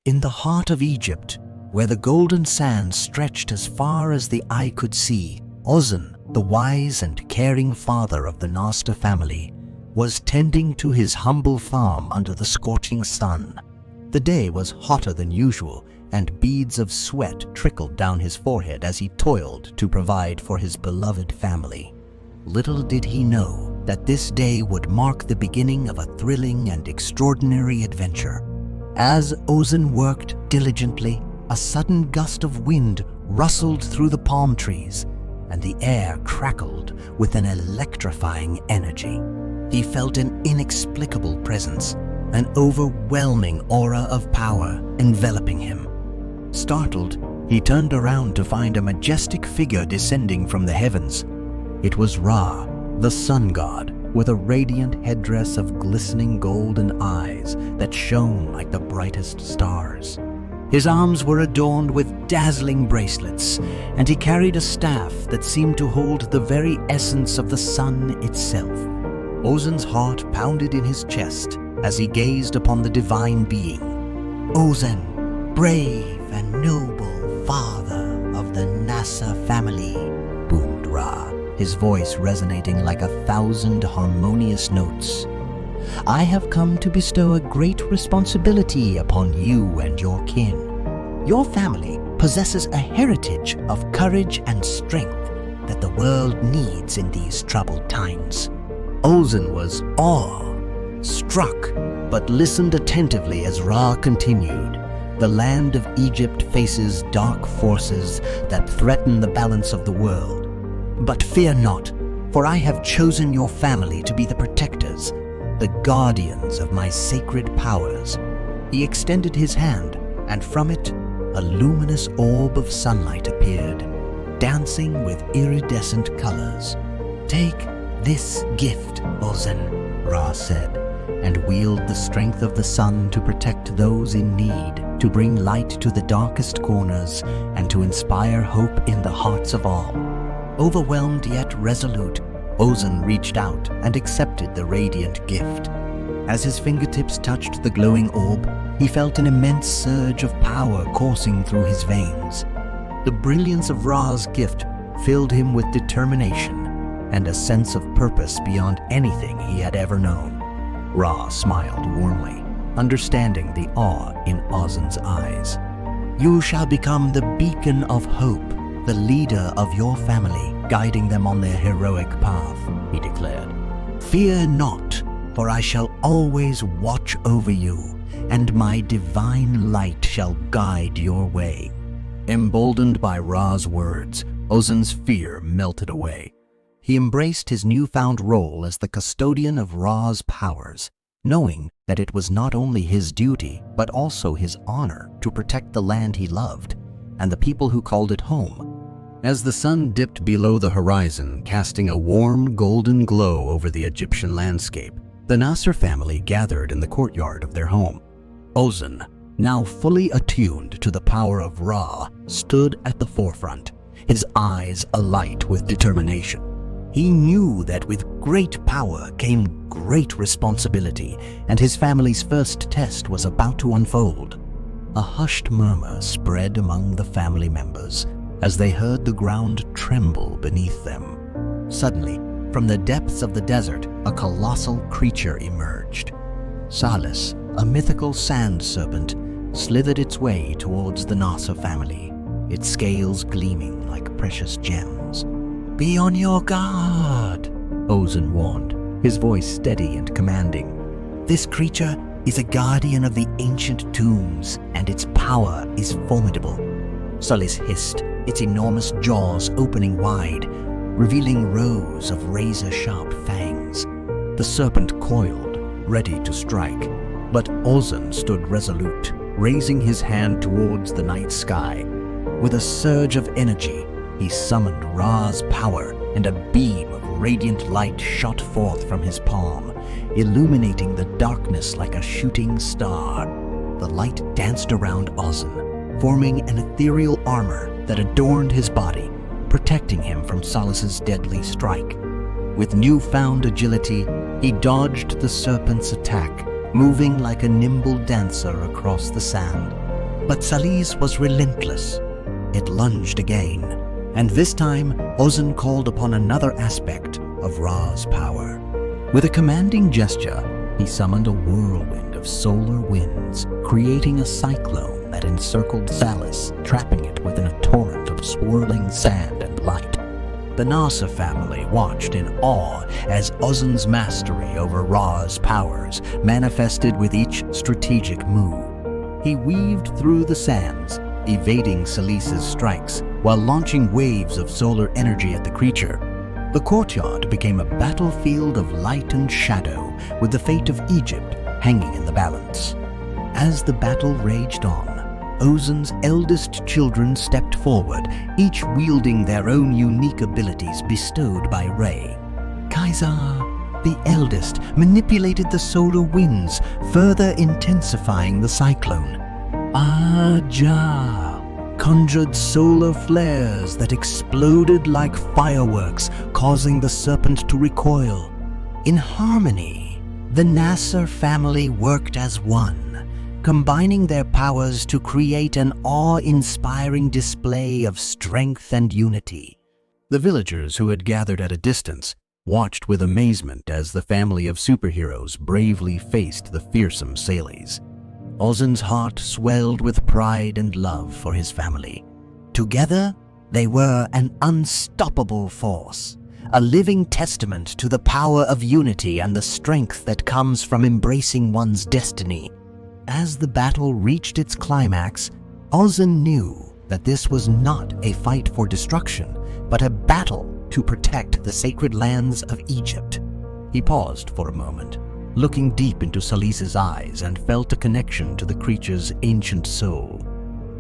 In the heart of Egypt, where the golden sands stretched as far as the eye could see, Ozan, the wise and caring father of the Nasr family, was tending to his humble farm under the scorching sun. The day was hotter than usual, and beads of sweat trickled down his forehead as he toiled to provide for his beloved family. Little did he know that this day would mark the beginning of a thrilling and extraordinary adventure. As Ozan worked diligently, a sudden gust of wind rustled through the palm trees, and the air crackled with an electrifying energy. He felt an inexplicable presence, an overwhelming aura of power enveloping him. Startled, he turned around to find a majestic figure descending from the heavens. It was Ra, the sun god, with a radiant headdress of glistening golden eyes that shone like the brightest stars. His arms were adorned with dazzling bracelets, and he carried a staff that seemed to hold the very essence of the sun itself. Ozan's heart pounded in his chest as he gazed upon the divine being. "Ozan, brave and noble father of the Nasr family," boomed Ra, his voice resonating like 1,000 harmonious notes. "I have come to bestow a great responsibility upon you and your kin. Your family possesses a heritage of courage and strength that the world needs in these troubled times." Ozan was awe-struck, but listened attentively as Ra continued. "The land of Egypt faces dark forces that threaten the balance of the world. But fear not, for I have chosen your family to be the protectors, the guardians of my sacred powers." He extended his hand, and from it, a luminous orb of sunlight appeared, dancing with iridescent colors. "Take this gift, Ozan," Ra said, and wield the strength of the sun to protect those in need, to bring light to the darkest corners, and to inspire hope in the hearts of all. Overwhelmed yet resolute, Ozan reached out and accepted the radiant gift. As his fingertips touched the glowing orb, he felt an immense surge of power coursing through his veins. The brilliance of Ra's gift filled him with determination and a sense of purpose beyond anything he had ever known. Ra smiled warmly, understanding the awe in Ozan's eyes. "You shall become the beacon of hope, the leader of your family, guiding them on their heroic path," he declared. "Fear not, for I shall always watch over you, and my divine light shall guide your way." Emboldened by Ra's words, Ozan's fear melted away. He embraced his newfound role as the custodian of Ra's powers, knowing that it was not only his duty, but also his honor to protect the land he loved and the people who called it home. As the sun dipped below the horizon, casting a warm golden glow over the Egyptian landscape, the Nasr family gathered in the courtyard of their home. Ozan, now fully attuned to the power of Ra, stood at the forefront, his eyes alight with determination. He knew that with great power came great responsibility, and his family's first test was about to unfold. A hushed murmur spread among the family members as they heard the ground tremble beneath them. Suddenly, from the depths of the desert, a colossal creature emerged. Salis, a mythical sand serpent, slithered its way towards the Nasr family, its scales gleaming like precious gems. "Be on your guard," Ozan warned, his voice steady and commanding. "This creature is a guardian of the ancient tombs, and its power is formidable." Salis hissed, its enormous jaws opening wide, revealing rows of razor-sharp fangs. The serpent coiled, ready to strike, but Ozan stood resolute, raising his hand towards the night sky. With a surge of energy, he summoned Ra's power, and a beam of radiant light shot forth from his palm, illuminating the darkness like a shooting star. The light danced around Ozan, forming an ethereal armor that adorned his body, protecting him from Salis's deadly strike. With newfound agility, he dodged the serpent's attack, moving like a nimble dancer across the sand. But Salis was relentless. It lunged again, and this time Ozan called upon another aspect of Ra's power. With a commanding gesture, he summoned a whirlwind of solar winds, creating a cyclone that encircled Salis, trapping it within a torrent of swirling sand and light. The Nasser family watched in awe as Ozan's mastery over Ra's powers manifested with each strategic move. He weaved through the sands, evading Salis's strikes while launching waves of solar energy at the creature. The courtyard became a battlefield of light and shadow, with the fate of Egypt hanging in the balance. As the battle raged on, Ozan's eldest children stepped forward, each wielding their own unique abilities bestowed by Re. Kaiser, the eldest, manipulated the solar winds, further intensifying the cyclone. Aja conjured solar flares that exploded like fireworks, causing the serpent to recoil. In harmony, the Nasser family worked as one, combining their powers to create an awe-inspiring display of strength and unity. The villagers who had gathered at a distance watched with amazement as the family of superheroes bravely faced the fearsome Salis. Ozan's heart swelled with pride and love for his family. Together, they were an unstoppable force, a living testament to the power of unity and the strength that comes from embracing one's destiny. As the battle reached its climax, Ozan knew that this was not a fight for destruction, but a battle to protect the sacred lands of Egypt. He paused for a moment, looking deep into Salis's eyes, and felt a connection to the creature's ancient soul.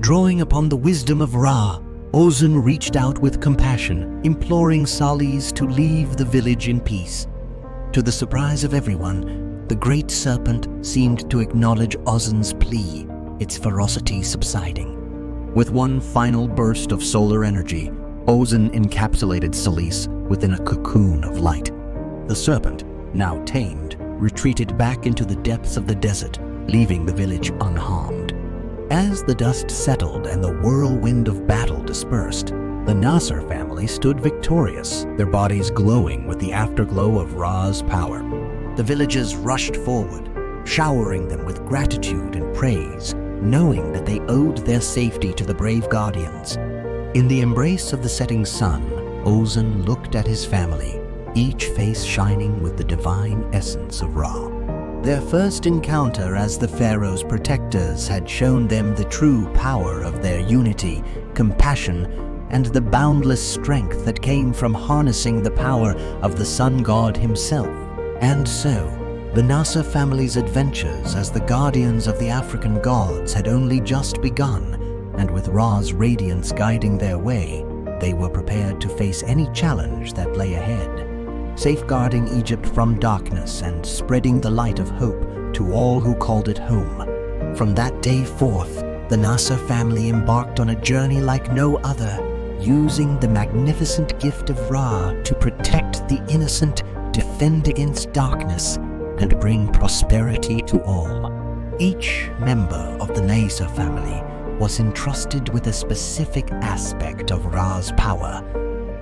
Drawing upon the wisdom of Ra, Ozan reached out with compassion, imploring Salis to leave the village in peace. To the surprise of everyone, the great serpent seemed to acknowledge Ozan's plea, its ferocity subsiding. With one final burst of solar energy, Ozan encapsulated Salis within a cocoon of light. The serpent, now tamed, retreated back into the depths of the desert, leaving the village unharmed. As the dust settled and the whirlwind of battle dispersed, the Nasser family stood victorious, their bodies glowing with the afterglow of Ra's power. The villagers rushed forward, showering them with gratitude and praise, knowing that they owed their safety to the brave guardians. In the embrace of the setting sun, Ozan looked at his family, each face shining with the divine essence of Ra. Their first encounter as the Pharaoh's protectors had shown them the true power of their unity, compassion, and the boundless strength that came from harnessing the power of the sun god himself. And so, the Nasser family's adventures as the guardians of the African gods had only just begun, and with Ra's radiance guiding their way, they were prepared to face any challenge that lay ahead, safeguarding Egypt from darkness and spreading the light of hope to all who called it home. From that day forth, the Nasser family embarked on a journey like no other, using the magnificent gift of Ra to protect the innocent, defend against darkness, and bring prosperity to all. Each member of the Nasser family was entrusted with a specific aspect of Ra's power,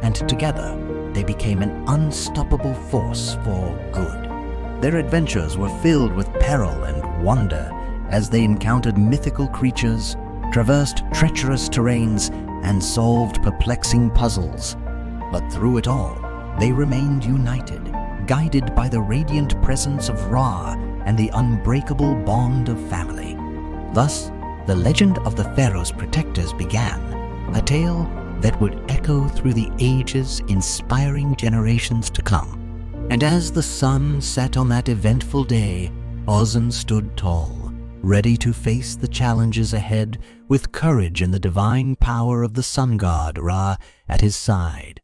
and together they became an unstoppable force for good. Their adventures were filled with peril and wonder as they encountered mythical creatures, traversed treacherous terrains, and solved perplexing puzzles. But through it all, they remained united, guided by the radiant presence of Ra and the unbreakable bond of family. Thus, the legend of the Pharaoh's protectors began, a tale that would echo through the ages, inspiring generations to come. And as the sun set on that eventful day, Ozan stood tall, ready to face the challenges ahead with courage and the divine power of the sun god Ra at his side.